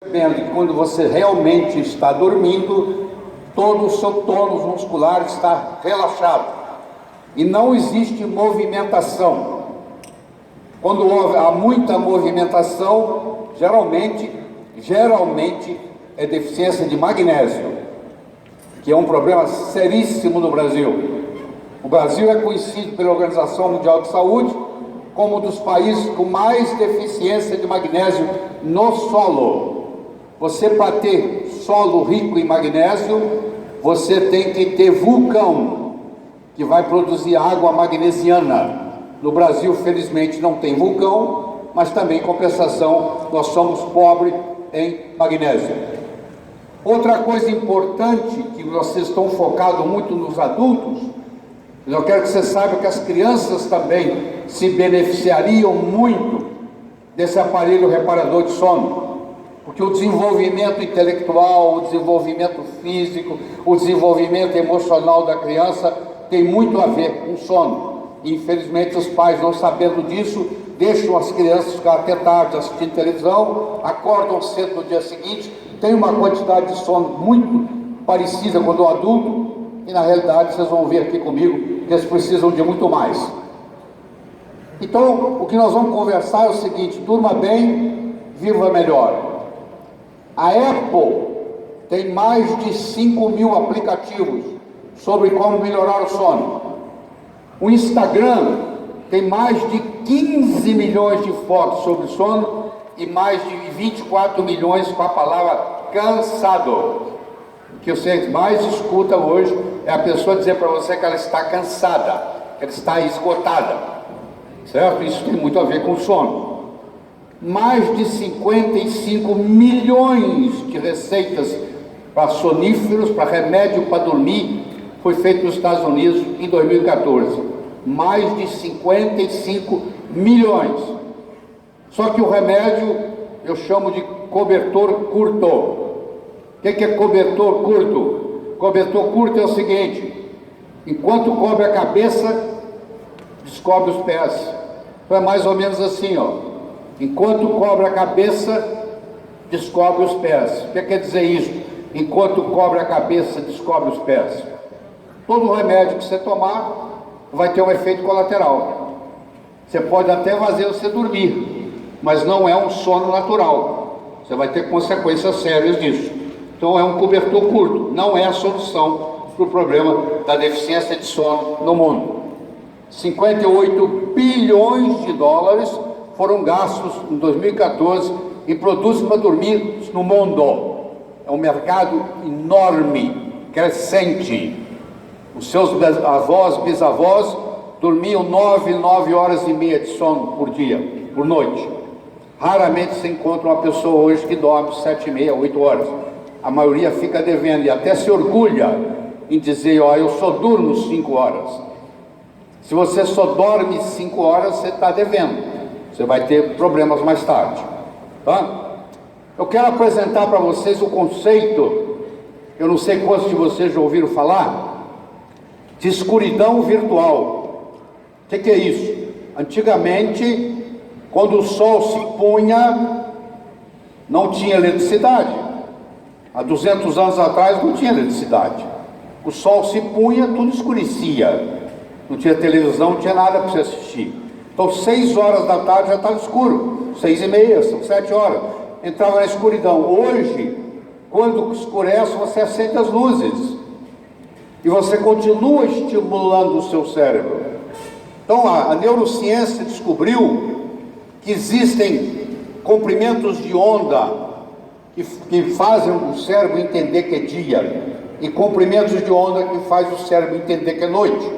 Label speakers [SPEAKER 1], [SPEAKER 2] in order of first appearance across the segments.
[SPEAKER 1] percebendo que quando você realmente está dormindo, todo o seu tônus muscular está relaxado e não existe movimentação. Quando há muita movimentação, geralmente é deficiência de magnésio, que é um problema seríssimo no Brasil. O Brasil é conhecido pela Organização Mundial de Saúde como um dos países com mais deficiência de magnésio no solo. Você, para ter solo rico em magnésio, você tem que ter vulcão, que vai produzir água magnesiana. No Brasil, felizmente, não tem vulcão, mas também, em compensação, nós somos pobres em magnésio. Outra coisa importante, que vocês estão focados muito nos adultos, eu quero que você saiba que as crianças também se beneficiariam muito desse aparelho reparador de sono, porque o desenvolvimento intelectual, o desenvolvimento físico, o desenvolvimento emocional da criança tem muito a ver com sono. Infelizmente, os pais, não sabendo disso, deixam as crianças ficar até tarde assistindo televisão, acordam cedo no dia seguinte, tem uma quantidade de sono muito parecida com a do adulto, e na realidade vocês vão ver aqui comigo que eles precisam de muito mais. Então, o que nós vamos conversar é o seguinte: durma bem, viva melhor. A Apple tem mais de 5.000 aplicativos sobre como melhorar o sono. O Instagram tem mais de 15 milhões de fotos sobre sono e mais de 24 milhões com a palavra cansado. O que você mais escuta hoje é a pessoa dizer para você que ela está cansada, que ela está esgotada, certo? Isso tem muito a ver com sono. Mais de 55 milhões de receitas para soníferos, para remédio para dormir, foi feito nos Estados Unidos em 2014. Mais de 55 milhões. Só que o remédio eu chamo de cobertor curto. O que é cobertor curto? Cobertor curto é o seguinte: enquanto cobre a cabeça, descobre os pés. Então é mais ou menos assim, ó. Enquanto cobre a cabeça, descobre os pés. O que quer dizer isso? Enquanto cobre a cabeça, descobre os pés. Todo remédio que você tomar vai ter um efeito colateral. Você pode até fazer você dormir, mas não é um sono natural. Você vai ter consequências sérias disso. Então é um cobertor curto, não é a solução para o problema da deficiência de sono no mundo. 58 bilhões de dólares foram gastos em 2014 em produtos para dormir no mundo. É um mercado enorme, crescente. Os seus avós, bisavós, dormiam 9 horas e meia de sono por dia, por noite. Raramente se encontra uma pessoa hoje que dorme 7,5, 8 horas. A maioria fica devendo e até se orgulha em dizer: ó, eu só durmo 5 horas. Se você só dorme 5 horas, você está devendo. Você vai ter problemas mais tarde, tá? Eu quero apresentar para vocês o conceito, eu não sei quantos de vocês já ouviram falar, de escuridão virtual. O que é isso? Antigamente, quando o sol se punha, não tinha eletricidade. Há 200 anos atrás não tinha eletricidade. O sol se punha, tudo escurecia. Não tinha televisão, não tinha nada para você assistir. Então 6 horas da tarde já estava escuro. 6h30, são 7 horas. Entrava na escuridão. Hoje, quando escurece, você acende as luzes. E você continua estimulando o seu cérebro. Então a neurociência descobriu que existem comprimentos de onda que fazem o cérebro entender que é dia, e comprimentos de onda que faz o cérebro entender que é noite.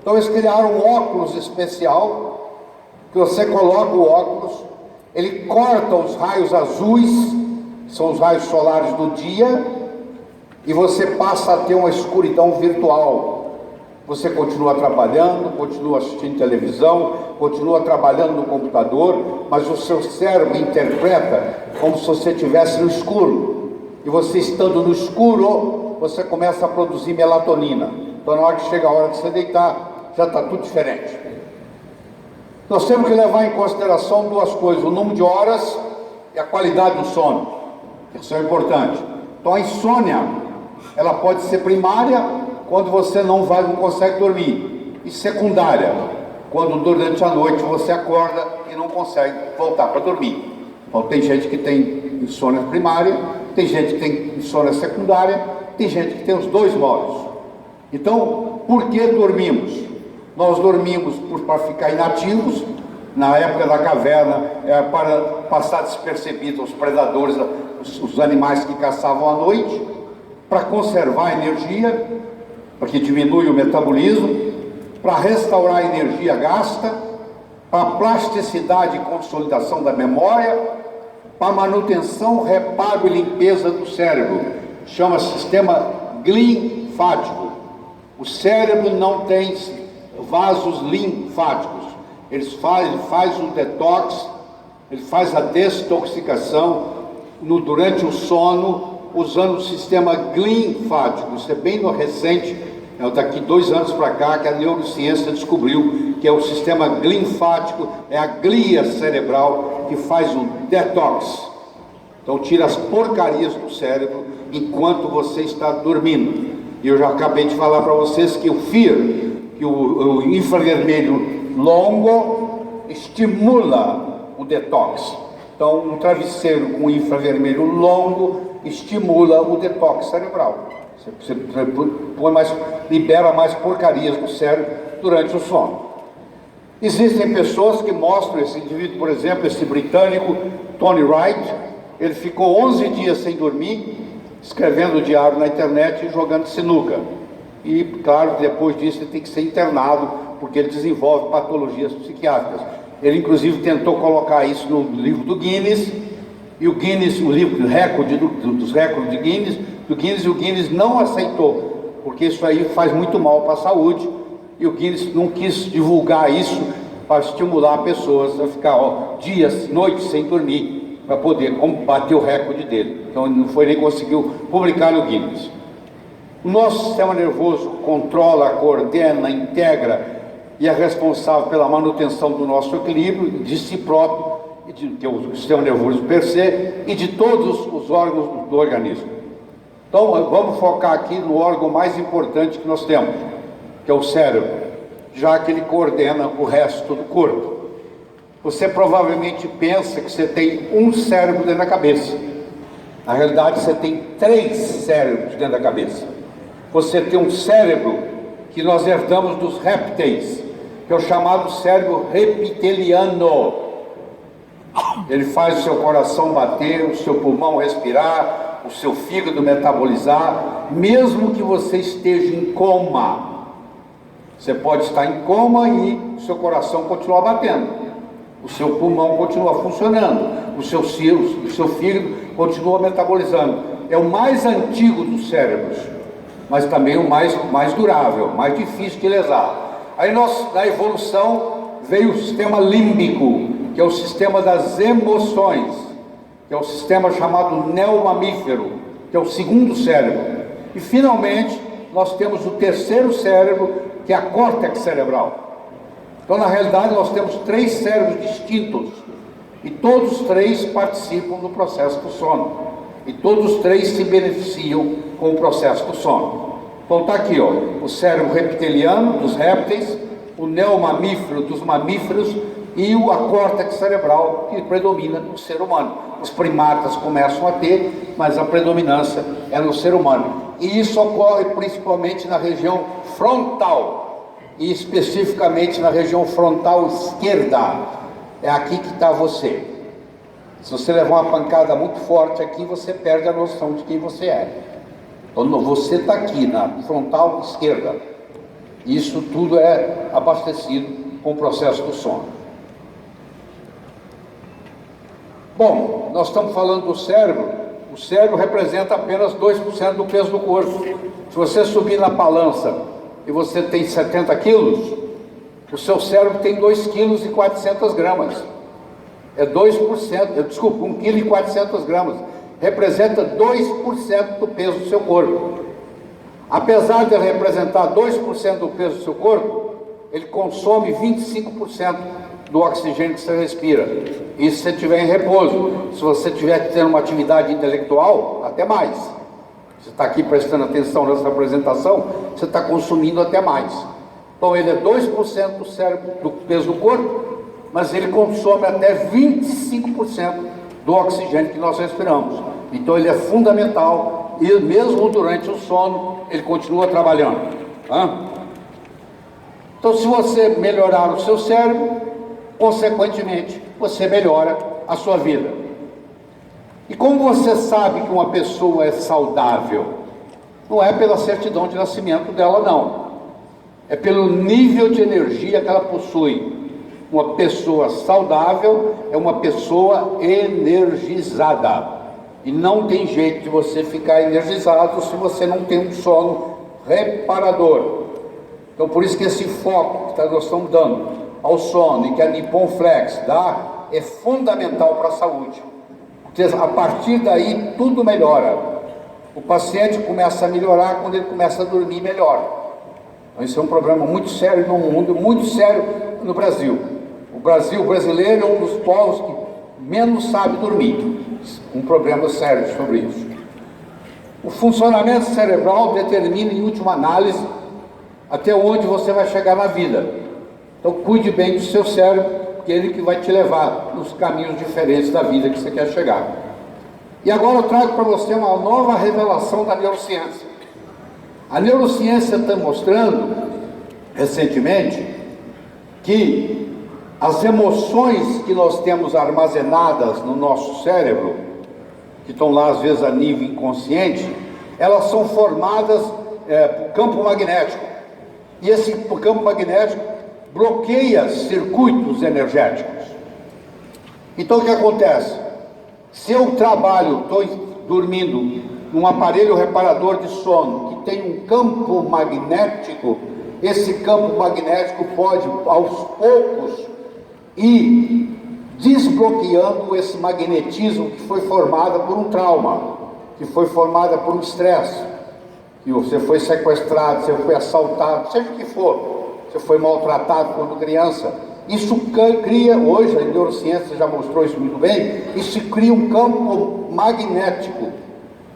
[SPEAKER 1] Então eles criaram um óculos especial, que você coloca o óculos, ele corta os raios azuis, que são os raios solares do dia, e você passa a ter uma escuridão virtual. Você continua trabalhando, continua assistindo televisão, continua trabalhando no computador, mas o seu cérebro interpreta como se você estivesse no escuro. E você estando no escuro, você começa a produzir melatonina. Então na hora que chega a hora de você deitar, já está tudo diferente. Nós temos que levar em consideração duas coisas: o número de horas e a qualidade do sono. Isso é importante. Então a insônia, ela pode ser primária, quando você não consegue dormir, e secundária, quando durante a noite você acorda e não consegue voltar para dormir. Então tem gente que tem insônia primária, tem gente que tem insônia secundária, tem gente que tem os dois modos. Então, por que dormimos? Nós dormimos para ficar inativos. Na época da caverna, para passar despercebido aos predadores, os animais que caçavam à noite, para conservar a energia, para que diminui o metabolismo, para restaurar a energia gasta, para plasticidade e consolidação da memória, para manutenção, reparo e limpeza do cérebro. Chama sistema linfático. O cérebro não tem vasos linfáticos. Ele faz o detox, ele faz a desintoxicação durante o sono, usando o sistema linfático. Isso é bem recente, daqui 2 anos para cá, que a neurociência descobriu que é o sistema linfático, é a glia cerebral que faz o detox. Então tira as porcarias do cérebro enquanto você está dormindo. E eu já acabei de falar para vocês que o FIR, que o infravermelho longo, estimula o detox. Então um travesseiro com infravermelho longo estimula o detox cerebral. Você libera mais porcarias do cérebro durante o sono. Existem pessoas que mostram, esse indivíduo, por exemplo, esse britânico, Tony Wright, ele ficou 11 dias sem dormir, escrevendo diário na internet e jogando sinuca. E, claro, depois disso ele tem que ser internado, porque ele desenvolve patologias psiquiátricas. Ele, inclusive, tentou colocar isso no livro do Guinness, e o livro do recorde, dos recordes de Guinness, o Guinness não aceitou, porque isso aí faz muito mal para a saúde, e o Guinness não quis divulgar isso para estimular pessoas a ficar dias, noites sem dormir, para poder bater o recorde dele. Então ele não foi nem conseguiu publicar no Guinness. O nosso sistema nervoso controla, coordena, integra e é responsável pela manutenção do nosso equilíbrio, de si próprio, que é o sistema nervoso per se, e de todos os órgãos do organismo. Então vamos focar aqui no órgão mais importante que nós temos, que é o cérebro, já que ele coordena o resto do corpo. Você provavelmente pensa que você tem um cérebro dentro da cabeça. Na realidade, você tem 3 cérebros dentro da cabeça. Você tem um cérebro que nós herdamos dos répteis, que é o chamado cérebro reptiliano. Ele faz o seu coração bater, o seu pulmão respirar, o seu fígado metabolizar, mesmo que você esteja em coma. Você pode estar em coma e o seu coração continua batendo, o seu pulmão continua funcionando, o seu fígado continua metabolizando. É o mais antigo dos cérebros, mas também o mais durável, mais difícil de lesar. Aí na evolução veio o sistema límbico, que é o sistema das emoções, que é o sistema chamado neomamífero, que é o segundo cérebro. E finalmente nós temos o terceiro cérebro, que é a córtex cerebral. Então na realidade nós temos 3 cérebros distintos, e todos os 3 participam do processo do sono, e todos os 3 se beneficiam com o processo do sono. Então está aqui, o cérebro reptiliano dos répteis, o neomamífero dos mamíferos e a córtex cerebral que predomina no ser humano. Os primatas começam a ter, mas a predominância é no ser humano. E isso ocorre principalmente na região frontal, e especificamente na região frontal esquerda. É aqui que está você. Se você levar uma pancada muito forte aqui, você perde a noção de quem você é. Então você está aqui na frontal esquerda. Isso tudo é abastecido com o processo do sono. Bom, nós estamos falando do cérebro. O cérebro representa apenas 2% do peso do corpo. Se você subir na balança e você tem 70 quilos, o seu cérebro tem 2,4 kg. É 2%, desculpa, 1,4 kg. Representa 2% do peso do seu corpo. Apesar de representar 2% do peso do seu corpo, ele consome 25% do oxigênio que você respira. Isso se você estiver em repouso. Se você estiver tendo uma atividade intelectual, até mais. Você está aqui prestando atenção nessa apresentação, você está consumindo até mais. Então ele é 2% do cérebro, do peso do corpo, mas ele consome até 25% do oxigênio que nós respiramos. Então ele é fundamental e mesmo durante o sono ele continua trabalhando. Então se você melhorar o seu cérebro, consequentemente você melhora a sua vida. E como você sabe que uma pessoa é saudável? Não é pela certidão de nascimento dela, não. É pelo nível de energia que ela possui. Uma pessoa saudável é uma pessoa energizada. E não tem jeito de você ficar energizado se você não tem um sono reparador. Então por isso que esse foco que nós estamos dando ao sono e que a Nippon Flex dá é fundamental para a saúde. Porque a partir daí tudo melhora. O paciente começa a melhorar quando ele começa a dormir melhor. Então isso é um problema muito sério no mundo, muito sério no Brasil. O brasileiro é um dos povos que menos sabe dormir. Um problema sério sobre isso. O funcionamento cerebral determina, em última análise, até onde você vai chegar na vida. Então cuide bem do seu cérebro, porque é ele que vai te levar nos caminhos diferentes da vida que você quer chegar. E agora eu trago para você uma nova revelação da neurociência. A neurociência está mostrando, recentemente, que as emoções que nós temos armazenadas no nosso cérebro, que estão lá às vezes a nível inconsciente, elas são formadas por campo magnético. E esse campo magnético bloqueia circuitos energéticos. Então o que acontece? Se eu trabalho, estou dormindo num aparelho reparador de sono que tem um campo magnético, esse campo magnético pode aos poucos ir desbloqueando esse magnetismo que foi formado por um trauma, que foi formado por um estresse, que você foi sequestrado, você foi assaltado, seja o que for, você foi maltratado quando criança. Isso cria, hoje a neurociência já mostrou isso muito bem, isso cria um campo magnético.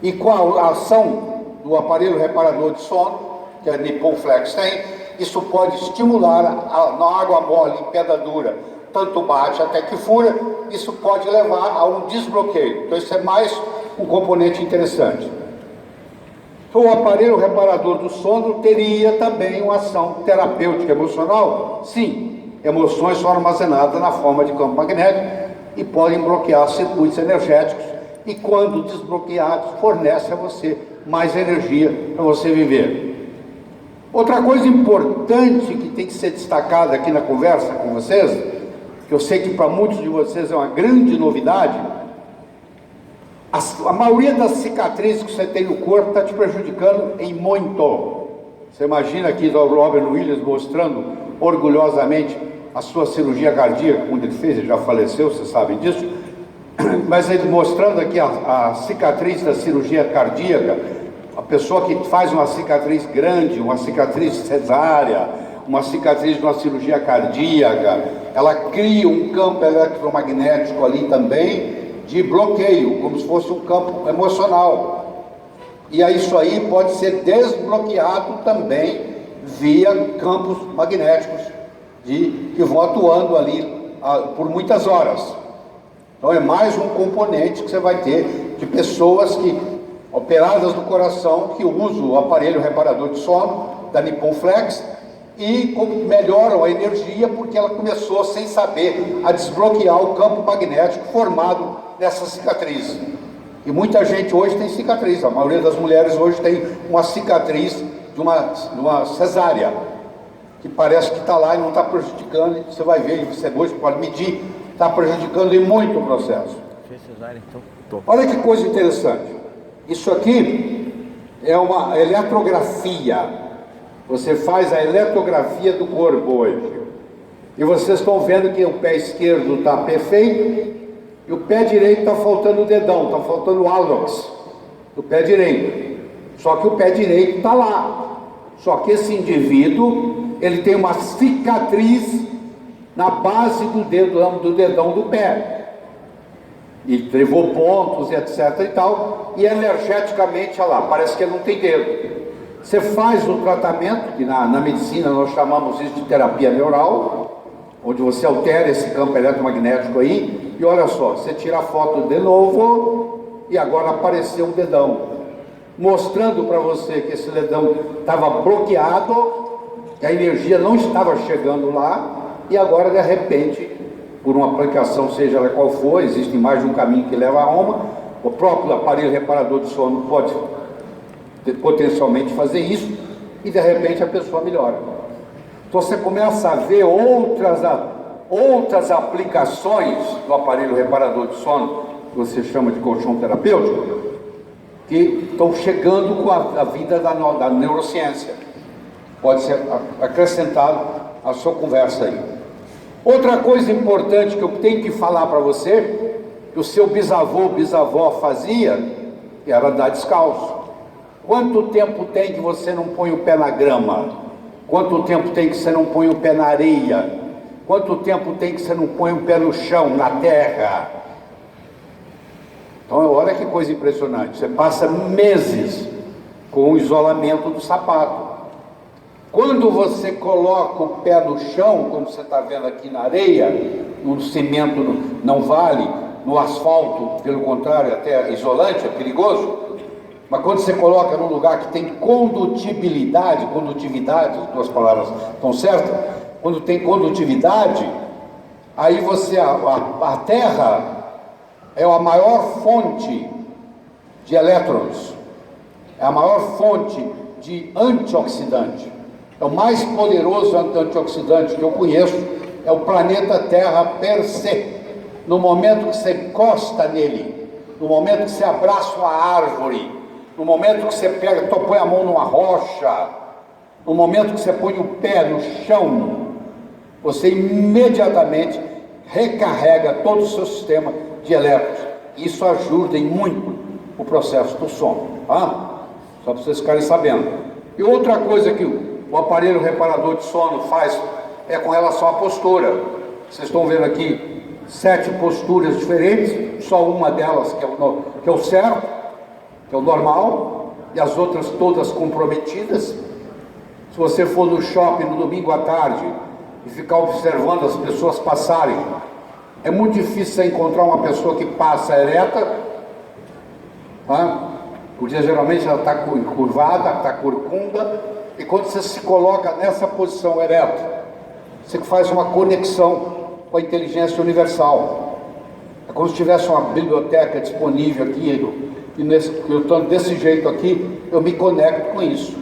[SPEAKER 1] E com a ação do aparelho reparador de sono, que a Nippon Flex tem, isso pode estimular na água mole, em pedra dura, tanto bate até que fura, isso pode levar a um desbloqueio. Então isso é mais um componente interessante. Então, o aparelho reparador do sono teria também uma ação terapêutica emocional? Sim, emoções são armazenadas na forma de campo magnético e podem bloquear circuitos energéticos e quando desbloqueados fornece a você mais energia para você viver. Outra coisa importante que tem que ser destacada aqui na conversa com vocês, que eu sei que para muitos de vocês é uma grande novidade, a maioria das cicatrizes que você tem no corpo está te prejudicando em muito. Você imagina aqui o Robert Williams mostrando orgulhosamente a sua cirurgia cardíaca, quando ele fez, ele já faleceu, vocês sabem disso, mas ele mostrando aqui a cicatriz da cirurgia cardíaca, a pessoa que faz uma cicatriz grande, uma cicatriz cesárea, uma cicatriz de uma cirurgia cardíaca, ela cria um campo eletromagnético ali também, de bloqueio, como se fosse um campo emocional. E aí isso aí pode ser desbloqueado também via campos magnéticos que vão atuando ali por muitas horas. Então é mais um componente que você vai ter de pessoas que, operadas do coração, que usam o aparelho reparador de sono da Nippon Flex e melhoram a energia porque ela começou, sem saber, a desbloquear o campo magnético formado nessa cicatriz. E muita gente hoje tem cicatriz, a maioria das mulheres hoje tem uma cicatriz de uma cesárea, que parece que está lá e não está prejudicando, e você vai ver, você hoje pode medir, está prejudicando em muito o processo. Olha que coisa interessante, isso aqui é uma eletrografia, você faz a eletrografia do corpo hoje, e vocês estão vendo que o pé esquerdo está perfeito, e o pé direito está faltando o dedão, está faltando o hálux do pé direito. Só que o pé direito está lá. Só que esse indivíduo, ele tem uma cicatriz na base do dedão do pé. E levou pontos, etc e tal, e energeticamente, olha lá, parece que ele não tem dedo. Você faz o tratamento, que na medicina nós chamamos isso de terapia neural, onde você altera esse campo eletromagnético aí, e olha só, você tira a foto de novo, e agora apareceu o dedão, mostrando para você que esse dedão estava bloqueado, que a energia não estava chegando lá, e agora de repente, por uma aplicação, seja ela qual for, existe mais de um caminho que leva a Roma, o próprio aparelho reparador de sono pode potencialmente fazer isso, e de repente a pessoa melhora. Então você começa a ver outras aplicações do aparelho reparador de sono, que você chama de colchão terapêutico, que estão chegando com a vida da neurociência. Pode ser acrescentado à sua conversa aí. Outra coisa importante que eu tenho que falar para você, que o seu bisavó fazia, era andar descalço. Quanto tempo tem que você não põe o pé na grama? Quanto tempo tem que você não põe o pé na areia? Quanto tempo tem que você não põe o pé no chão, na terra? Então, olha que coisa impressionante. Você passa meses com o isolamento do sapato. Quando você coloca o pé no chão, como você está vendo aqui na areia, no cimento não vale, no asfalto, pelo contrário, até isolante, é perigoso. Mas quando você coloca num lugar que tem condutividade, as duas palavras estão certas, quando tem condutividade, aí a terra é a maior fonte de elétrons, é a maior fonte de antioxidante. É o mais poderoso antioxidante que eu conheço, é o planeta Terra per se. No momento que você encosta nele, no momento que você abraça uma árvore, no momento que você põe a mão numa rocha, no momento que você põe o pé no chão, você imediatamente recarrega todo o seu sistema de elétrons. Isso ajuda em muito o processo do sono, tá? Só para vocês ficarem sabendo. E outra coisa que o aparelho reparador de sono faz é com relação à postura. Vocês estão vendo aqui 7 posturas diferentes, só uma delas que é o certo, que é o normal, e as outras todas comprometidas. Se você for no shopping no domingo à tarde e ficar observando as pessoas passarem, é muito difícil você encontrar uma pessoa que passa ereta, tá? Porque geralmente ela está curvada, está corcunda, e quando você se coloca nessa posição ereta, você faz uma conexão com a inteligência universal. É como se tivesse uma biblioteca disponível aqui, e eu estou desse jeito aqui, eu me conecto com isso.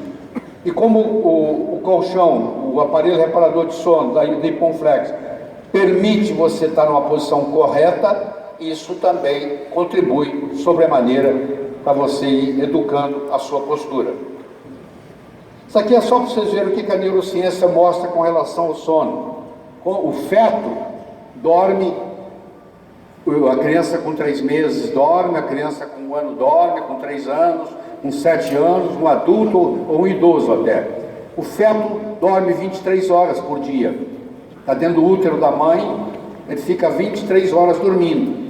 [SPEAKER 1] E como o colchão, o aparelho reparador de sono da Hiponflex permite você estar numa posição correta, isso também contribui sobremaneira para você ir educando a sua postura. Isso aqui é só para vocês verem o que a neurociência mostra com relação ao sono. O feto dorme, a criança com 3 meses dorme, a criança com 1 ano dorme, com 3 anos, com 7 anos, um adulto ou um idoso até. O feto dorme 23 horas por dia. Está dentro do útero da mãe, ele fica 23 horas dormindo.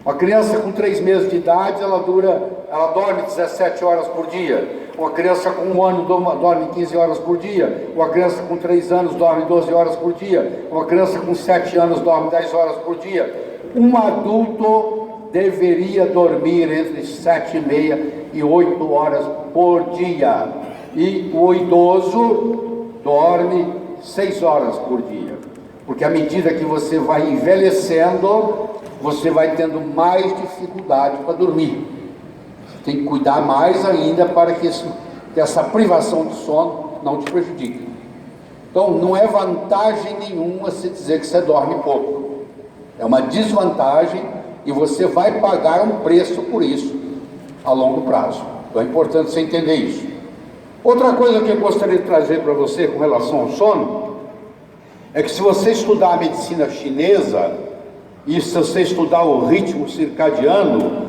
[SPEAKER 1] Uma criança com 3 meses de idade, ela dorme 17 horas por dia. Uma criança com 1 ano dorme 15 horas por dia. Uma criança com 3 anos dorme 12 horas por dia. Uma criança com 7 anos dorme 10 horas por dia. Um adulto deveria dormir entre 7h30 e 8 horas por dia. E o idoso dorme 6 horas por dia. Porque à medida que você vai envelhecendo, você vai tendo mais dificuldade para dormir. Você tem que cuidar mais ainda para que essa privação de sono não te prejudique. Então, não é vantagem nenhuma se dizer que você dorme pouco. É uma desvantagem e você vai pagar um preço por isso a longo prazo. Então, é importante você entender isso. Outra coisa que eu gostaria de trazer para você com relação ao sono é que se você estudar a medicina chinesa e se você estudar o ritmo circadiano,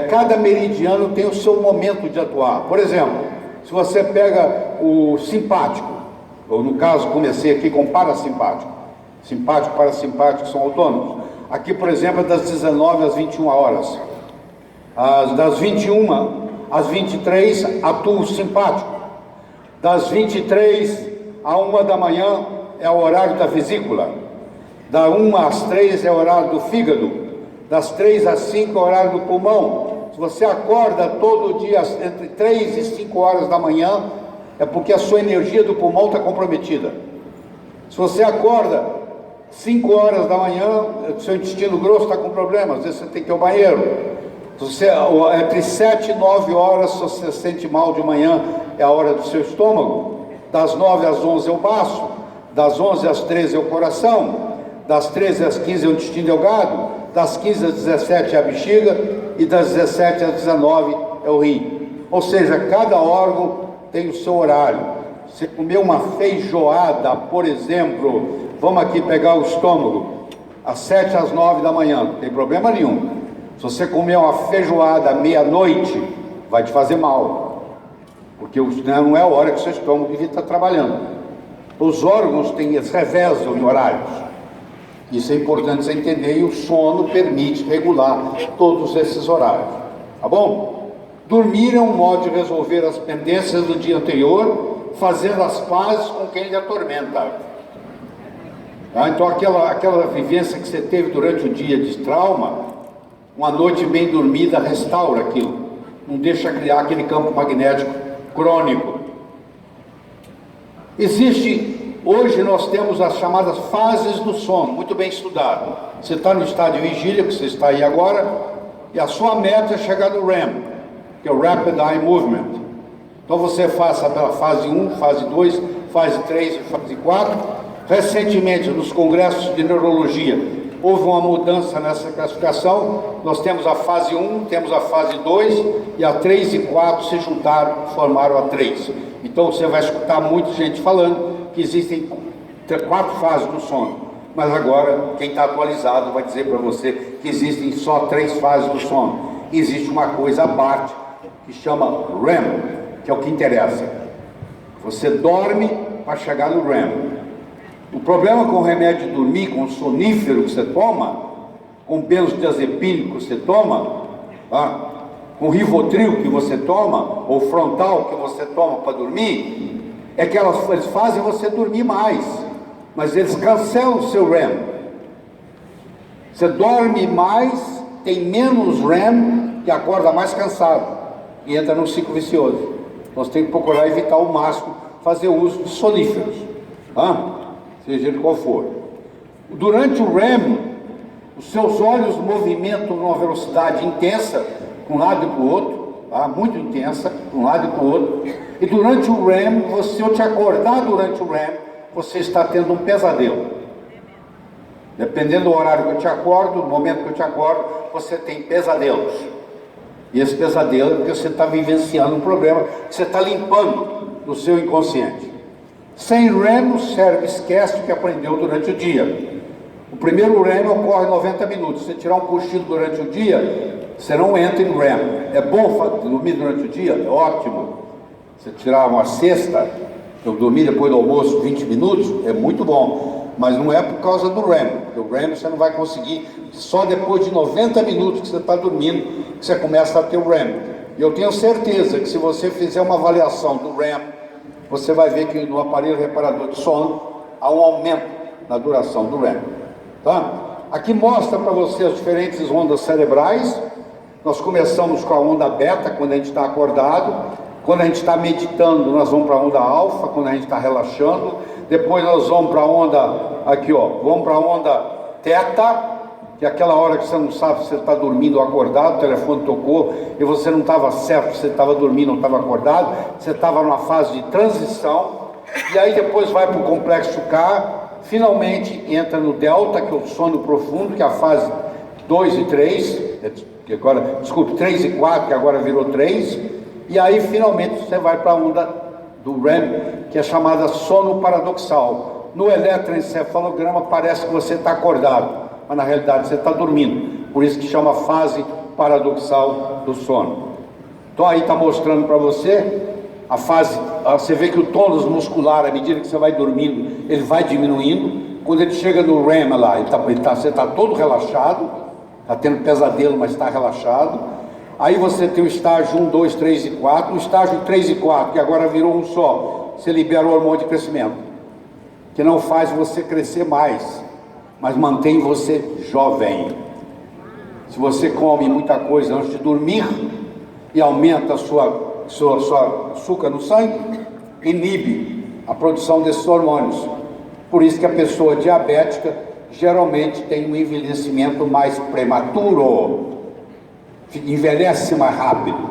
[SPEAKER 1] cada meridiano tem o seu momento de atuar. Por exemplo, se você pega o simpático, ou no caso comecei aqui com o parasimpático, simpático, parasimpático, são autônomos. Aqui, por exemplo, é das 19 às 21 horas. Das 21 às 23, atua o simpático. Das 23 à 1 da manhã é o horário da vesícula. Da 1 às 3 é o horário do fígado. Das 3 às 5 é o horário do pulmão. Se você acorda todo dia entre 3 e 5 horas da manhã, é porque a sua energia do pulmão está comprometida. Se você acorda 5 horas da manhã, seu intestino grosso está com problema, às vezes você tem que ir ao banheiro. Se você, entre 7 e 9 horas, se você se sente mal de manhã, é a hora do seu estômago. Das 9 às 11 é o baço, das 11 às 13 é o coração, das 13 às 15 é o intestino delgado, das 15 às 17 é a bexiga, e das 17 às 19 é o rim. Ou seja, cada órgão tem o seu horário. Você comer uma feijoada, por exemplo, vamos aqui pegar o estômago, às 7 às 9 da manhã, não tem problema nenhum. Se você comer uma feijoada à meia-noite, vai te fazer mal, porque não é a hora que o seu estômago devia estar trabalhando. Os órgãos eles revezam em horários. Isso é importante você entender, e o sono permite regular todos esses horários, tá bom? Dormir é um modo de resolver as pendências do dia anterior, fazendo as pazes com quem lhe atormenta. Tá? Então aquela vivência que você teve durante o dia de trauma, uma noite bem dormida restaura aquilo, não deixa criar aquele campo magnético crônico. Hoje nós temos as chamadas fases do sono, muito bem estudado. Você está no estado de vigília, que você está aí agora, e a sua meta é chegar no REM, que é o Rapid Eye Movement. Então você faça pela fase 1, fase 2, fase 3 e fase 4. Recentemente, nos congressos de neurologia, houve uma mudança nessa classificação. Nós temos a fase 1, temos a fase 2, e a 3 e 4 se juntaram, formaram a 3. Então você vai escutar muita gente falando que existem 4 fases do sono, mas agora quem está atualizado vai dizer para você que existem só 3 fases do sono. Existe uma coisa à parte que chama REM, que é o que interessa. Você dorme para chegar no REM. O problema com o remédio de dormir, com o sonífero que você toma, com o benzodiazepínico que você toma, tá? Com o Rivotril que você toma, ou Frontal que você toma para dormir, é que eles fazem você dormir mais, mas eles cancelam o seu REM. Você dorme mais, tem menos REM, que acorda mais cansado, e entra num ciclo vicioso. Nós temos que procurar evitar ao máximo fazer uso de soníferos, tá? Seja ele qual for. Durante o REM, os seus olhos movimentam numa velocidade intensa, de um lado e para o outro, tá? Muito intensa, de um lado e para o outro. E durante o REM, se eu te acordar durante o REM, você está tendo um pesadelo. Dependendo do horário que eu te acordo, do momento que eu te acordo, você tem pesadelos. E esse pesadelo é porque você está vivenciando um problema que você está limpando do seu inconsciente. Sem REM, o cérebro esquece o que aprendeu durante o dia. O primeiro REM ocorre em 90 minutos. Se você tirar um cochilo durante o dia, você não entra em REM. É bom dormir durante o dia? É ótimo. Você tirar uma siesta, eu dormir depois do almoço 20 minutos, é muito bom. Mas não é por causa do REM. Porque o REM você não vai conseguir. Só depois de 90 minutos que você está dormindo, que você começa a ter o REM. E eu tenho certeza que se você fizer uma avaliação do REM, você vai ver que no aparelho reparador de sono há um aumento na duração do REM. Tá? Aqui mostra para você as diferentes ondas cerebrais. Nós começamos com a onda beta, quando a gente está acordado. Quando a gente está meditando, nós vamos para a onda alfa, quando a gente está relaxando. Depois nós vamos para a onda, aqui ó, vamos para a onda teta, que é aquela hora que você não sabe se você está dormindo ou acordado, o telefone tocou e você não estava certo, você estava dormindo ou estava acordado, você estava numa fase de transição, e aí depois vai para o complexo K, finalmente entra no delta, que é o sono profundo, que é a fase 2 e 3, que agora, desculpe, 3 e 4, que agora virou 3, e aí finalmente você vai para a onda do REM, que é chamada sono paradoxal. No eletroencefalograma parece que você está acordado, mas na realidade você está dormindo, por isso que chama fase paradoxal do sono. Então aí está mostrando para você a fase, você vê que o tônus muscular, à medida que você vai dormindo, ele vai diminuindo, quando ele chega no REM lá, você está todo relaxado, está tendo pesadelo, mas está relaxado. Aí você tem o estágio 1, 2, 3 e 4, o estágio 3 e 4, que agora virou um só, você libera o hormônio de crescimento, que não faz você crescer mais, mas mantém você jovem. Se você come muita coisa antes de dormir e aumenta a sua açúcar no sangue, inibe a produção desses hormônios. Por isso que a pessoa diabética geralmente tem um envelhecimento mais prematuro, envelhece mais rápido,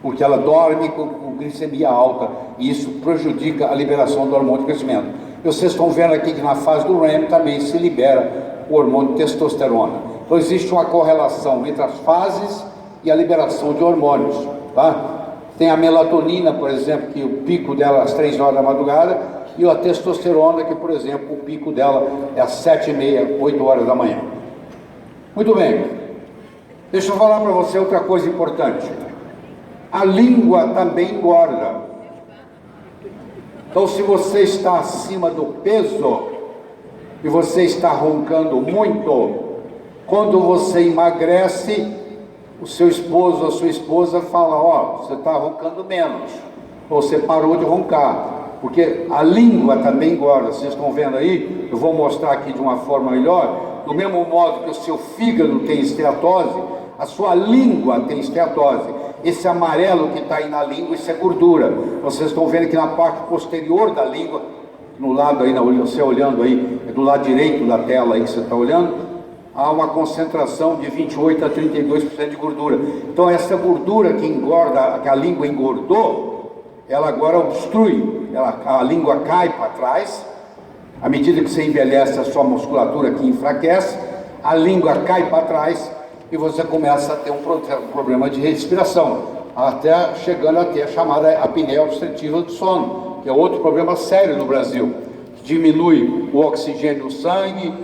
[SPEAKER 1] porque ela dorme com glicemia alta, e isso prejudica a liberação do hormônio de crescimento. E vocês estão vendo aqui que na fase do REM também se libera o hormônio de testosterona. Então existe uma correlação entre as fases e a liberação de hormônios, tá? Tem a melatonina, por exemplo, que o pico dela é às 3 horas da madrugada, e a testosterona, que, por exemplo, o pico dela é às 7h30, 8 horas da manhã. Muito bem. Deixa eu falar para você outra coisa importante. A língua também engorda. Então, se você está acima do peso e você está roncando muito, quando você emagrece, o seu esposo ou a sua esposa fala: ó, você está roncando menos, você parou de roncar, porque a língua também engorda. Vocês estão vendo aí? Eu vou mostrar aqui de uma forma melhor. Do mesmo modo que o seu fígado tem esteatose, a sua língua tem esteatose. Esse amarelo que está aí na língua, isso é gordura. Vocês estão vendo que na parte posterior da língua, no lado aí, você olhando aí, do lado direito da tela aí que você está olhando, há uma concentração de 28 a 32% de gordura. Então essa gordura que engorda, que a língua engordou, ela agora obstrui, a língua cai para trás. À medida que você envelhece, a sua musculatura aqui enfraquece, a língua cai para trás e você começa a ter um problema de respiração, até chegando a ter a chamada apneia obstrutiva do sono, que é outro problema sério no Brasil, que diminui o oxigênio no sangue,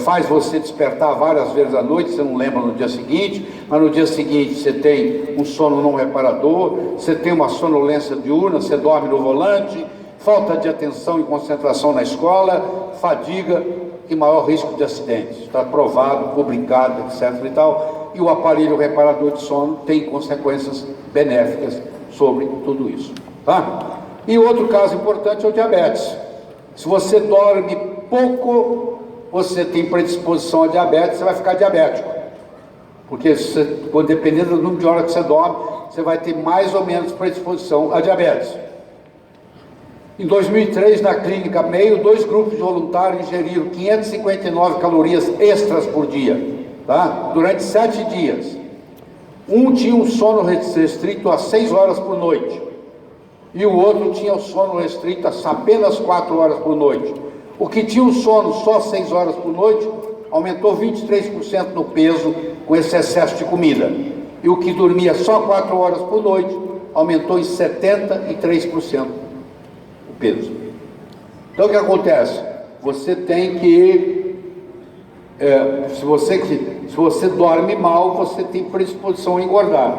[SPEAKER 1] faz você despertar várias vezes à noite, você não lembra no dia seguinte, mas no dia seguinte você tem um sono não reparador, você tem uma sonolência diurna, você dorme no volante, falta de atenção e concentração na escola, fadiga e maior risco de acidentes. Está provado, publicado, etc. e tal. E o aparelho reparador de sono tem consequências benéficas sobre tudo isso. Tá? E outro caso importante é o diabetes. Se você dorme pouco, você tem predisposição a diabetes, você vai ficar diabético. Porque dependendo do número de horas que você dorme, você vai ter mais ou menos predisposição a diabetes. Em 2003, na clínica Mayo, 2 grupos de voluntários ingeriram 559 calorias extras por dia, tá? Durante 7 dias. Um tinha um sono restrito a 6 horas por noite, e o outro tinha o sono restrito a apenas 4 horas por noite. O que tinha um sono só 6 horas por noite, aumentou 23% no peso com esse excesso de comida. E o que dormia só 4 horas por noite, aumentou em 73% peso. Então o que acontece? Você tem que se você dorme mal, você tem predisposição a engordar.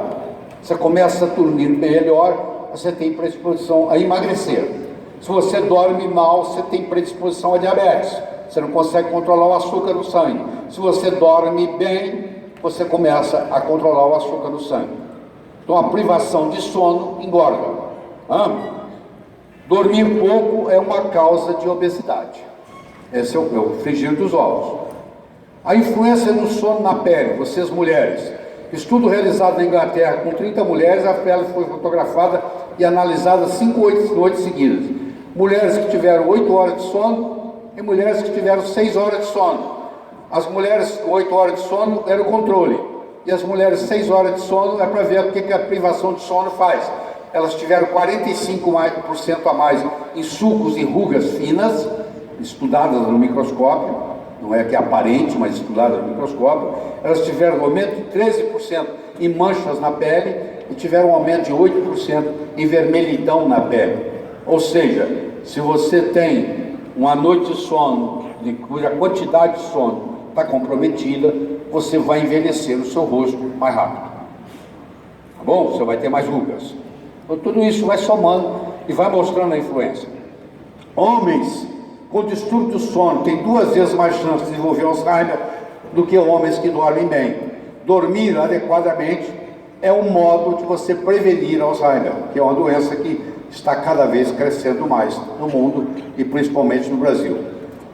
[SPEAKER 1] Você começa a dormir melhor, você tem predisposição a emagrecer. Se você dorme mal, você tem predisposição a diabetes, você não consegue controlar o açúcar no sangue. Se você dorme bem, você começa a controlar o açúcar no sangue. Então a privação de sono engorda. Dormir pouco é uma causa de obesidade. Esse é o frigir dos ovos. A influência do sono na pele, vocês mulheres. Estudo realizado na Inglaterra com 30 mulheres, a pele foi fotografada e analisada 5 noites seguidas. Mulheres que tiveram 8 horas de sono e mulheres que tiveram 6 horas de sono. As mulheres com 8 horas de sono era o controle. E as mulheres 6 horas de sono é para ver o que a privação de sono faz. Elas tiveram 45% a mais em sulcos e rugas finas, estudadas no microscópio, não é que é aparente, mas estudadas no microscópio. Elas tiveram um aumento de 13% em manchas na pele e tiveram um aumento de 8% em vermelhidão na pele. Ou seja, se você tem uma noite de sono, cuja quantidade de sono está comprometida, você vai envelhecer o seu rosto mais rápido. Tá bom? Você vai ter mais rugas. Então, tudo isso vai somando e vai mostrando a influência. Homens com distúrbio do sono têm 2 vezes mais chance de desenvolver Alzheimer do que homens que dormem bem. Dormir adequadamente é um modo de você prevenir Alzheimer, que é uma doença que está cada vez crescendo mais no mundo e principalmente no Brasil.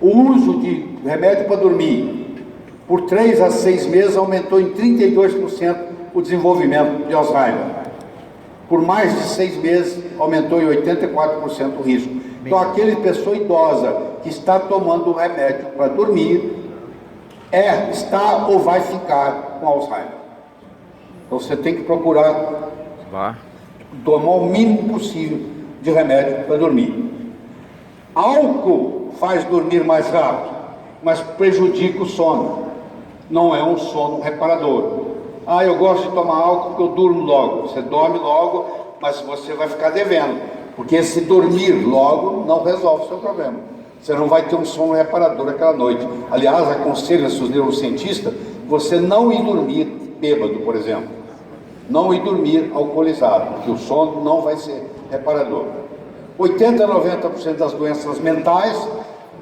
[SPEAKER 1] O uso de remédio para dormir por 3 a 6 meses aumentou em 32% o desenvolvimento de Alzheimer. Por mais de 6 meses aumentou em 84% o risco. Então aquele pessoa idosa que está tomando remédio para dormir está ou vai ficar com Alzheimer. Então você tem que procurar tomar o mínimo possível de remédio para dormir. Álcool faz dormir mais rápido, mas prejudica o sono. Não é um sono reparador. Eu gosto de tomar álcool porque eu durmo logo. Você dorme logo, mas você vai ficar devendo, porque esse dormir logo não resolve o seu problema. Você não vai ter um sono reparador aquela noite. Aliás, aconselho a seus neurocientistas você não ir dormir bêbado, por exemplo. Não ir dormir alcoolizado, porque o sono não vai ser reparador. 80 a 90% das doenças mentais,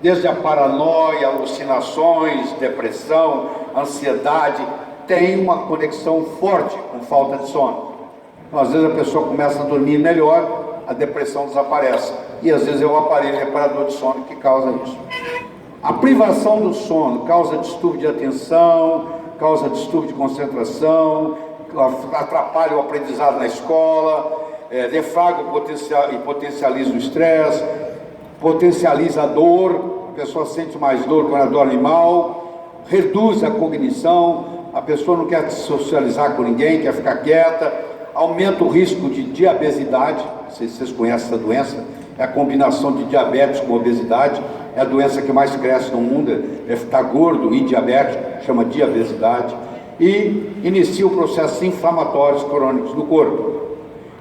[SPEAKER 1] desde a paranoia, alucinações, depressão, ansiedade, tem uma conexão forte com falta de sono. Então, às vezes a pessoa começa a dormir melhor, a depressão desaparece. E às vezes é o aparelho reparador de sono que causa isso. A privação do sono causa distúrbio de atenção, causa distúrbio de concentração, atrapalha o aprendizado na escola, deflagra e potencializa o estresse, potencializa a dor, a pessoa sente mais dor quando ela dorme mal, reduz a cognição, a pessoa não quer socializar com ninguém, quer ficar quieta, aumenta o risco de diabesidade. Não sei se vocês conhecem essa doença, é a combinação de diabetes com obesidade, é a doença que mais cresce no mundo, é ficar gordo e diabético, chama diabesidade, e inicia o processo inflamatórios crônicos do corpo.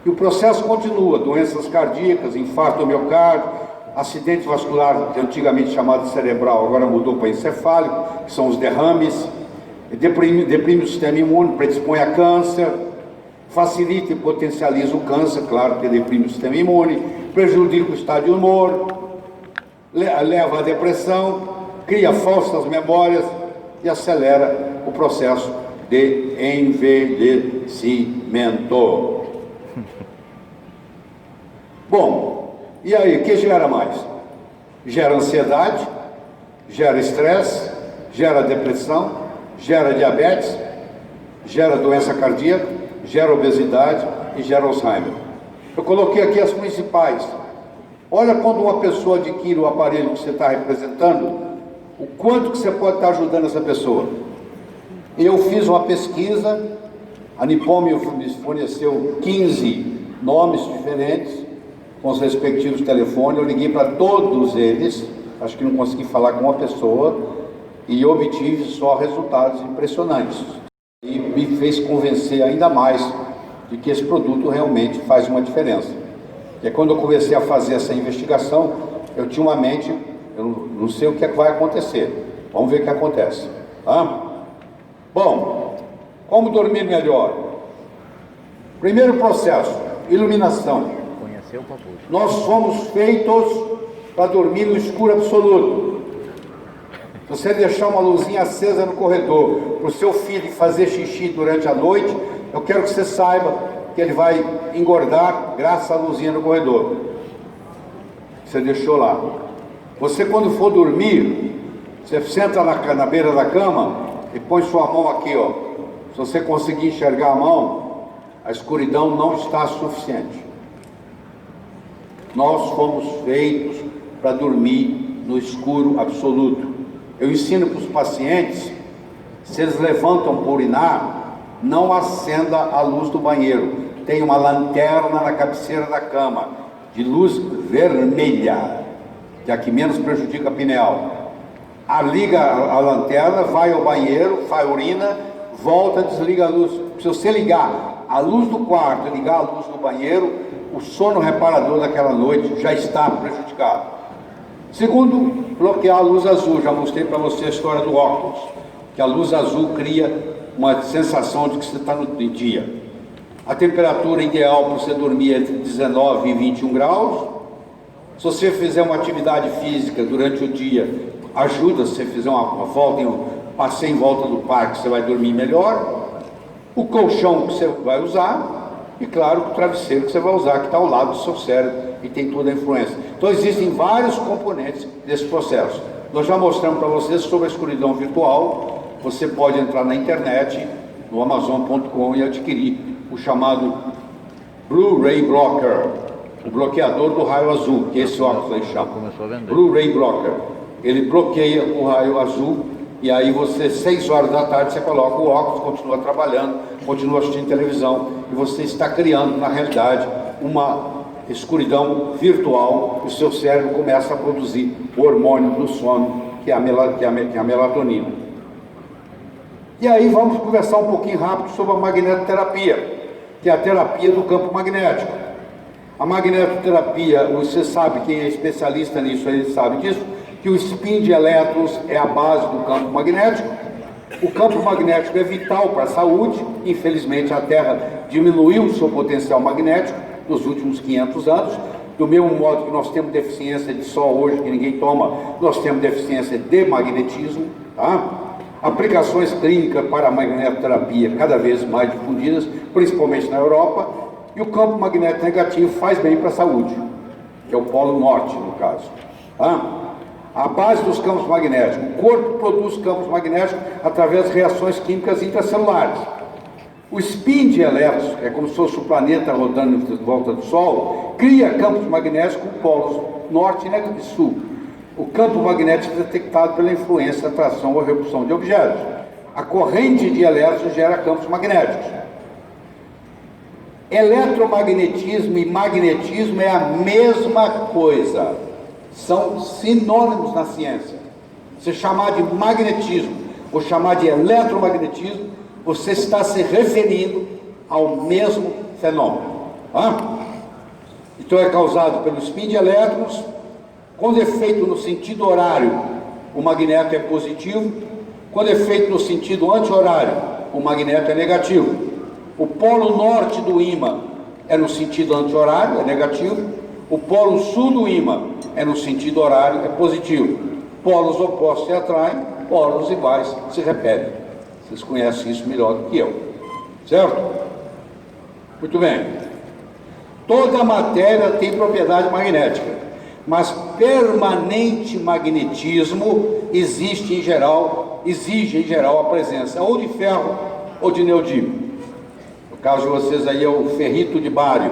[SPEAKER 1] E o processo continua, doenças cardíacas, infarto do miocárdio, acidente vascular, antigamente chamado cerebral, agora mudou para encefálico, que são os derrames, deprime o sistema imune, predispõe a câncer, facilita e potencializa o câncer, claro, porque deprime o sistema imune, prejudica o estado de humor, leva à depressão, cria falsas memórias e acelera o processo de envelhecimento. Bom, e aí, o que gera mais? Gera ansiedade, gera estresse, gera depressão, gera diabetes, gera doença cardíaca, gera obesidade e gera Alzheimer. Eu coloquei aqui as principais. Olha, quando uma pessoa adquire o aparelho que você está representando, o quanto que você pode estar ajudando essa pessoa. Eu fiz uma pesquisa, a Nippon me forneceu 15 nomes diferentes, com os respectivos telefones, eu liguei para todos eles, acho que não consegui falar com uma pessoa, e obtive só resultados impressionantes. E me fez convencer ainda mais de que esse produto realmente faz uma diferença. E quando eu comecei a fazer essa investigação, eu tinha uma mente, eu não sei o que é que vai acontecer. Vamos ver o que acontece. Bom, como dormir melhor? Primeiro processo, iluminação. Nós somos feitos para dormir no escuro absoluto. Se você deixar uma luzinha acesa no corredor para o seu filho fazer xixi durante a noite, eu quero que você saiba que ele vai engordar graças à luzinha no corredor. Você deixou lá. Você, quando for dormir, você senta na beira da cama e põe sua mão aqui, ó. Se você conseguir enxergar a mão, a escuridão não está suficiente. Nós fomos feitos para dormir no escuro absoluto. Eu ensino para os pacientes, se eles levantam para urinar, não acenda a luz do banheiro. Tem uma lanterna na cabeceira da cama, de luz vermelha, que é a que menos prejudica a pineal. Liga a lanterna, vai ao banheiro, faz urina, volta, desliga a luz. Se você ligar a luz do quarto e ligar a luz do banheiro, o sono reparador daquela noite já está prejudicado. Segundo, bloquear a luz azul. Já mostrei para você a história do óculos, que a luz azul cria uma sensação de que você está no dia. A temperatura ideal para você dormir é entre 19 e 21 graus. Se você fizer uma atividade física durante o dia, ajuda. Se você fizer uma volta, um passeio em volta do parque, você vai dormir melhor. O colchão que você vai usar e, claro, o travesseiro que você vai usar, que está ao lado do seu cérebro e tem toda a influência. Então, existem vários componentes desse processo. Nós já mostramos para vocês sobre a escuridão virtual. Você pode entrar na internet, no Amazon.com, e adquirir o chamado Blu-ray Blocker, o bloqueador do raio azul, que esse óculos aí chama. Blu-ray Blocker. Ele bloqueia o raio azul e aí você, 6 horas da tarde, você coloca o óculos, continua trabalhando, continua assistindo televisão e você está criando, na realidade, uma escuridão virtual. O seu cérebro começa a produzir o hormônio do sono, que é a melatonina. E aí vamos conversar um pouquinho rápido sobre a magnetoterapia, que é a terapia do campo magnético. A magnetoterapia, você sabe, quem é especialista nisso, ele sabe disso, que o spin de elétrons é a base do campo magnético. O campo magnético é vital para a saúde. Infelizmente, a Terra diminuiu o seu potencial magnético nos últimos 500 anos. Do mesmo modo que nós temos deficiência de sol hoje, que ninguém toma, nós temos deficiência de magnetismo, tá? Aplicações clínicas para a magnetoterapia cada vez mais difundidas, principalmente na Europa. E o campo magnético negativo faz bem para a saúde, que é o polo norte, no caso. A base dos campos magnéticos. O corpo produz campos magnéticos através de reações químicas intracelulares. O spin de elétrons, é como se fosse o planeta rodando em volta do Sol, cria campos magnéticos com polos norte e sul. O campo magnético é detectado pela influência, atração ou repulsão de objetos. A corrente de elétrons gera campos magnéticos. Eletromagnetismo e magnetismo é a mesma coisa. São sinônimos na ciência. Se chamar de magnetismo ou chamar de eletromagnetismo, você está se referindo ao mesmo fenômeno. Então é causado pelo spin de elétrons. Quando é feito no sentido horário, o magneto é positivo. Quando é feito no sentido anti-horário, o magneto é negativo. O polo norte do ímã é no sentido anti-horário, é negativo. O polo sul do ímã é no sentido horário, é positivo. Polos opostos se atraem, polos iguais se repelem. Vocês conhecem isso melhor do que eu, certo? Muito bem. Toda a matéria tem propriedade magnética, mas permanente magnetismo exige em geral a presença ou de ferro ou de neodímio. No caso de vocês aí é o ferrito de bário.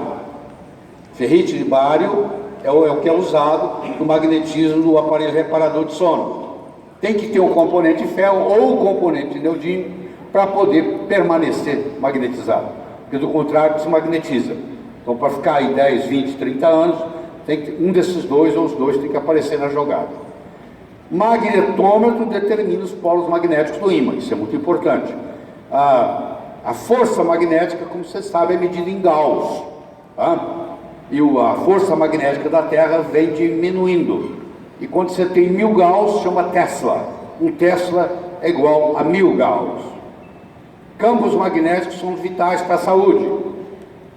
[SPEAKER 1] Ferrite de bário é o que é usado no magnetismo do aparelho reparador de sono. Tem que ter um componente de ferro ou um componente de neodímio para poder permanecer magnetizado, porque do contrário desmagnetiza. Então, para ficar aí 10, 20, 30 anos, tem que, um desses dois ou os dois tem que aparecer na jogada. Magnetômetro determina os polos magnéticos do ímã, isso é muito importante. A força magnética, como você sabe, é medida em Gauss, tá? E a força magnética da Terra vem diminuindo. E quando você tem 1000 Gauss, chama Tesla. Um Tesla é igual a 1000 Gauss. Campos magnéticos são vitais para a saúde.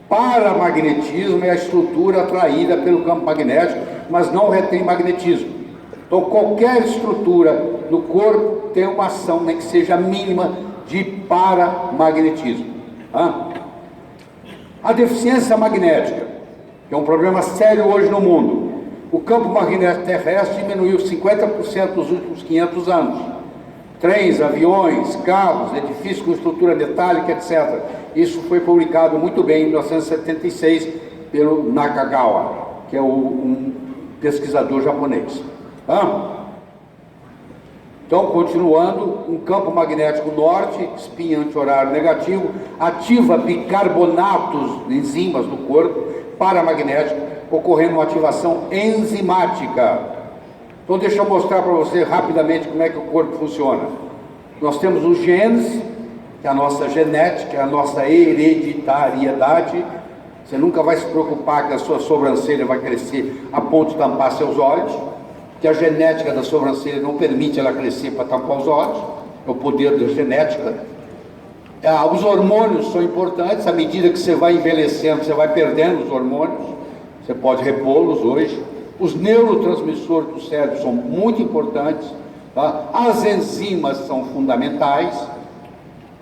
[SPEAKER 1] Paramagnetismo é a estrutura atraída pelo campo magnético, mas não retém magnetismo. Então, qualquer estrutura no corpo tem uma ação, nem que seja mínima, de paramagnetismo. A deficiência magnética, que é um problema sério hoje no mundo. O campo magnético terrestre diminuiu 50% nos últimos 500 anos. Trens, aviões, carros, edifícios com estrutura metálica, etc. Isso foi publicado muito bem em 1976 pelo Nakagawa, que é um pesquisador japonês. Então, continuando, um campo magnético norte, spin anti-horário negativo, ativa bicarbonatos, enzimas do corpo, paramagnético, ocorrendo uma ativação enzimática. Então, deixa eu mostrar para você rapidamente como é que o corpo funciona. Nós temos os genes, que é a nossa genética, a nossa hereditariedade. Você nunca vai se preocupar que a sua sobrancelha vai crescer a ponto de tampar seus olhos, que a genética da sobrancelha não permite ela crescer para tampar os olhos, é o poder da genética. Os hormônios são importantes. À medida que você vai envelhecendo, você vai perdendo os hormônios. Você pode repô-los hoje. Os neurotransmissores do cérebro são muito importantes, tá? As enzimas são fundamentais.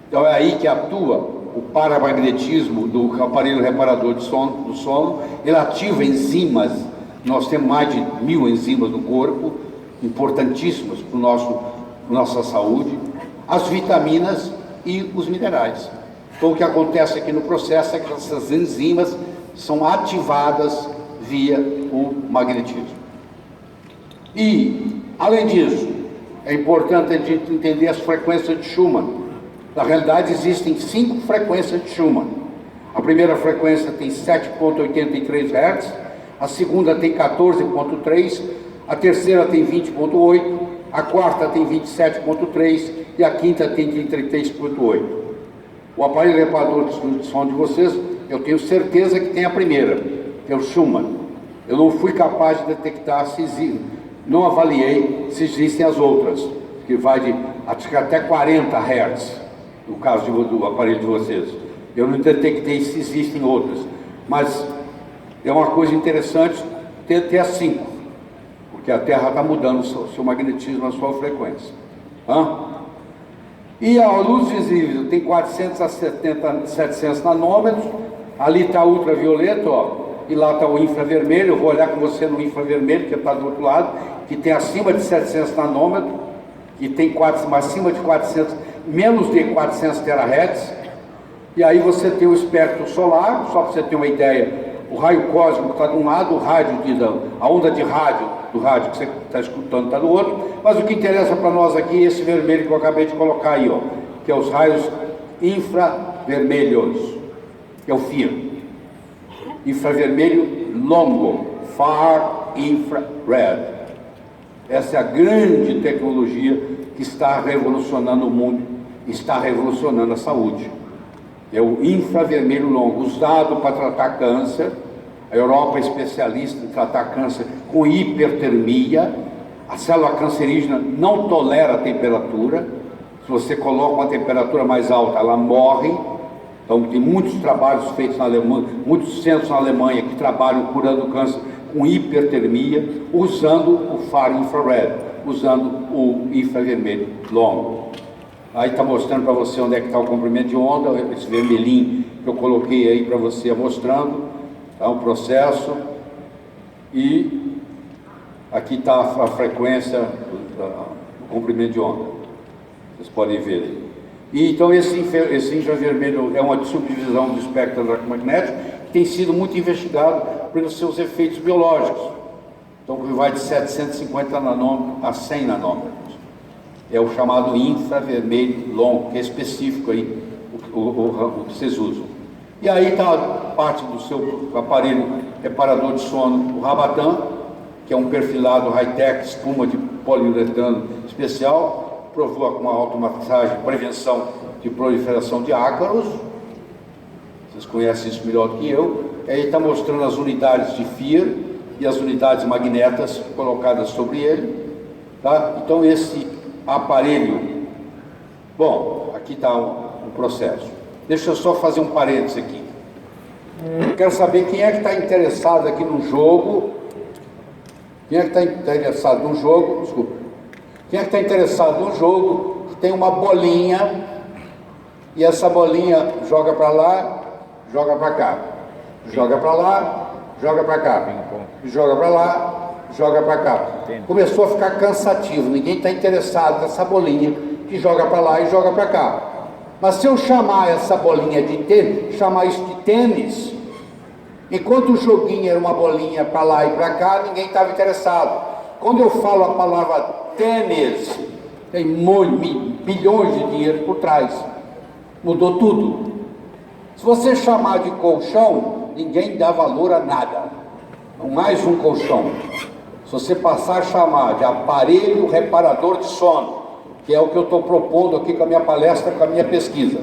[SPEAKER 1] Então é aí que atua o paramagnetismo do aparelho reparador do sono. Ele ativa enzimas. Nós temos mais de 1000 enzimas no corpo, importantíssimas para nossa saúde. As vitaminas e os minerais. Então o que acontece aqui no processo é que essas enzimas são ativadas via o magnetismo. E, além disso, é importante a gente entender as frequências de Schumann. Na realidade, existem 5 frequências de Schumann. A primeira frequência tem 7,83 Hz, a segunda tem 14,3, a terceira tem 20,8, a quarta tem 27,3 e a quinta tem 33,8. O aparelho reparador de som de vocês, eu tenho certeza que tem a primeira, que é o Schumann. Eu não fui capaz de detectar se existe, não avaliei se existem as outras, que vai de até 40 Hz, no caso do aparelho de vocês. Eu não detectei se existem outras, mas é uma coisa interessante ter as 5, porque a Terra está mudando o seu magnetismo, a sua frequência. E a luz visível tem 400 a 700 nanômetros, ali está ultravioleta, ó, e lá está o infravermelho. Eu vou olhar com você no infravermelho, que está do outro lado, que tem acima de 700 nanômetros, e tem acima de 400, menos de 400 terahertz. E aí você tem o espectro solar, só para você ter uma ideia, o raio cósmico está de um lado, a onda de rádio, do rádio que você está escutando está do outro, mas o que interessa para nós aqui é esse vermelho que eu acabei de colocar aí, ó, que é os raios infravermelhos, que é o FIR. Infravermelho longo, Far Infrared. Essa é a grande tecnologia que está revolucionando o mundo, está revolucionando a saúde. É o infravermelho longo, usado para tratar câncer. A Europa é especialista em tratar câncer com hipertermia. A célula cancerígena não tolera a temperatura. Se você coloca uma temperatura mais alta, ela morre. Então tem muitos trabalhos feitos na Alemanha, muitos centros na Alemanha que trabalham curando câncer com hipertermia, usando o Far Infrared, usando o infravermelho longo. Aí está mostrando para você onde é que está o comprimento de onda, esse vermelhinho que eu coloquei aí para você, mostrando, tá, o processo. E aqui está a frequência, o comprimento de onda. Vocês podem ver aí. E então esse infravermelho é uma subdivisão do espectro eletromagnético que tem sido muito investigado pelos seus efeitos biológicos. Então vai de 750 nanômetros a 100 nanômetros. É o chamado infravermelho longo, que é específico aí, o que vocês usam. E aí está parte do seu aparelho reparador de sono, o Rabatan, que é um perfilado high-tech, espuma de poliuretano especial, provoca uma automassagem, prevenção de proliferação de ácaros. Vocês conhecem isso melhor do que eu. E aí está mostrando as unidades de FIR e as unidades magnetas colocadas sobre ele. Tá? Então esse aparelho, bom, aqui está o processo. Deixa eu só fazer um parênteses aqui. Eu quero saber quem é que está interessado aqui no jogo. Quem é que está interessado no jogo? Desculpa. Quem é que está interessado no jogo? Tem uma bolinha e essa bolinha joga para lá, joga para cá, joga para lá, joga para cá, joga para lá, joga para cá. Começou a ficar cansativo, ninguém está interessado nessa bolinha que joga para lá e joga para cá. Mas se eu chamar essa bolinha de tênis, chamar isso de tênis, enquanto o joguinho era uma bolinha para lá e para cá, ninguém estava interessado. Quando eu falo a palavra tênis, tem bilhões de dinheiro por trás. Mudou tudo. Se você chamar de colchão, ninguém dá valor a nada. Mais um colchão. Se você passar a chamar de aparelho reparador de sono, que é o que eu estou propondo aqui com a minha palestra, com a minha pesquisa,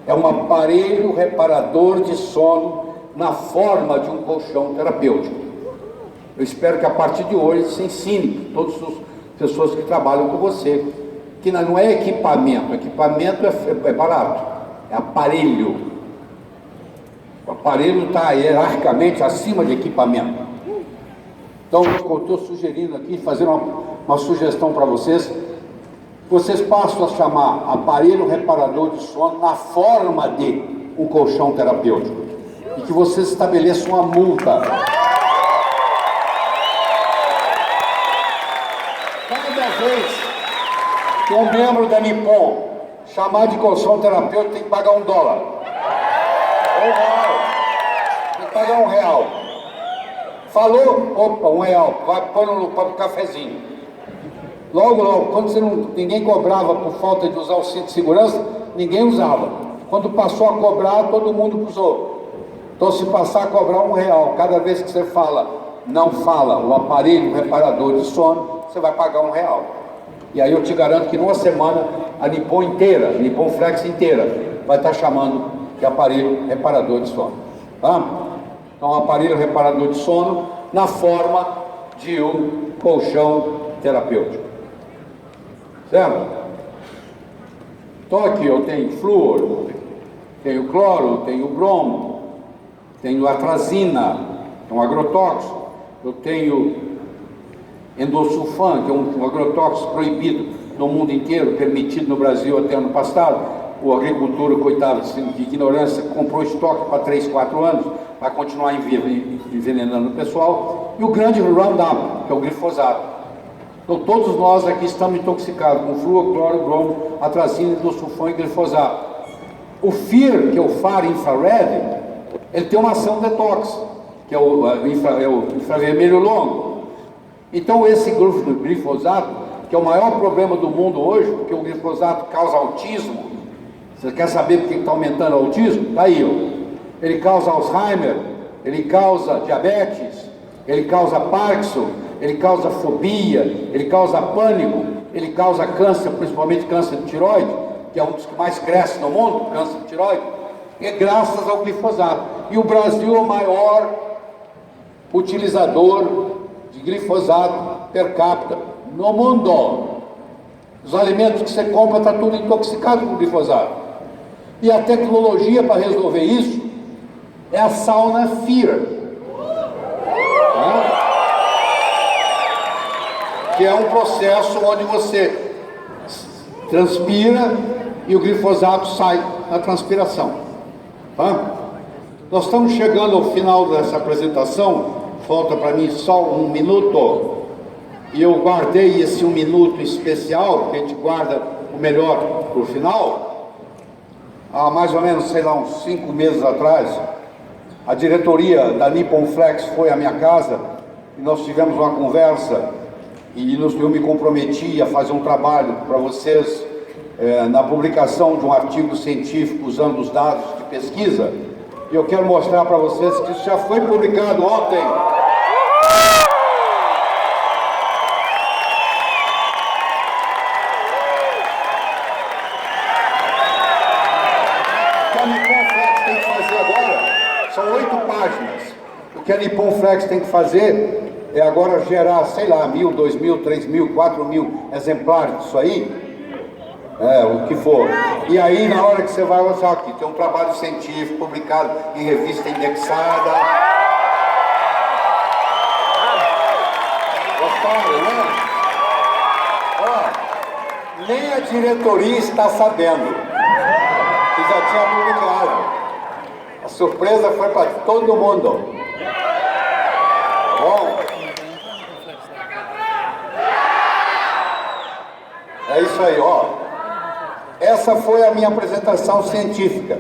[SPEAKER 1] é um aparelho reparador de sono na forma de um colchão terapêutico. Eu espero que a partir de hoje se ensine todas as pessoas que trabalham com você, que não é equipamento é barato, é aparelho. O aparelho está hierarquicamente acima de equipamento. Então, eu estou sugerindo aqui, fazendo uma sugestão para vocês. Vocês passam a chamar aparelho reparador de sono na forma de um colchão terapêutico. E que vocês estabeleçam uma multa. Cada vez que um membro da Nippon chamar de colchão terapêutico, tem que pagar $1. R$1. Tem que pagar R$1. Falou? Opa, R$1. Vai pôr no cafezinho. Logo, quando ninguém cobrava por falta de usar o cinto de segurança, ninguém usava. Quando passou a cobrar, todo mundo usou. Então, se passar a cobrar R$1, cada vez que você não fala o aparelho reparador de sono, você vai pagar R$1. E aí eu te garanto que numa semana a Nippon inteira, a Nippon Flex inteira, vai estar chamando de aparelho reparador de sono. Tá? Então, aparelho reparador de sono na forma de um colchão terapêutico. Certo? Então aqui eu tenho flúor, tenho cloro, tenho bromo, tenho atrazina, que é um agrotóxico, eu tenho endosulfan, que é um agrotóxico proibido no mundo inteiro, permitido no Brasil até ano passado. O agricultor, coitado de ignorância, comprou estoque para 3, 4 anos, vai continuar envenenando o pessoal. E o grande Roundup, que é o glifosato. Então todos nós aqui estamos intoxicados com flúor, cloro, bromo, atrazina, endosulfan e glifosato. O FIR, que é o FAR infrared, ele tem uma ação detox, que é o infravermelho longo. Então esse glifosato, que é o maior problema do mundo hoje, porque o glifosato causa autismo. Você quer saber por que está aumentando o autismo? Está aí, ó. Ele causa Alzheimer, ele causa diabetes, ele causa Parkinson, ele causa fobia, ele causa pânico, ele causa câncer, principalmente câncer de tireoide, que é um dos que mais cresce no mundo, câncer de tireoide, é graças ao glifosato. E o Brasil é o maior utilizador de glifosato per capita no mundo. Os alimentos que você compra estão tudo intoxicado com glifosato. E a tecnologia para resolver isso é a sauna FIR. Que é um processo onde você transpira e o glifosato sai na transpiração. Tá? Nós estamos chegando ao final dessa apresentação, falta para mim só 1 minuto, e eu guardei esse 1 minuto especial, porque a gente guarda o melhor para o final. Há mais ou menos, sei lá, uns 5 meses atrás, a diretoria da Nippon Flex foi à minha casa e nós tivemos uma conversa e eu me comprometi a fazer um trabalho para vocês na publicação de um artigo científico usando os dados de pesquisa. E eu quero mostrar para vocês que isso já foi publicado ontem. O que a Nippon Flex tem que fazer agora são 8 páginas. O que a Nippon Flex tem que fazer é agora gerar, sei lá, 1.000, 2.000, 3.000, 4.000 exemplares disso aí, o que for. E aí, na hora que você vai usar aqui, tem um trabalho científico publicado em revista indexada. Gostaram, né? Ó, nem a diretoria está sabendo que já tinha publicado. A surpresa foi para todo mundo. Bom, é isso aí, ó. Essa foi a minha apresentação científica.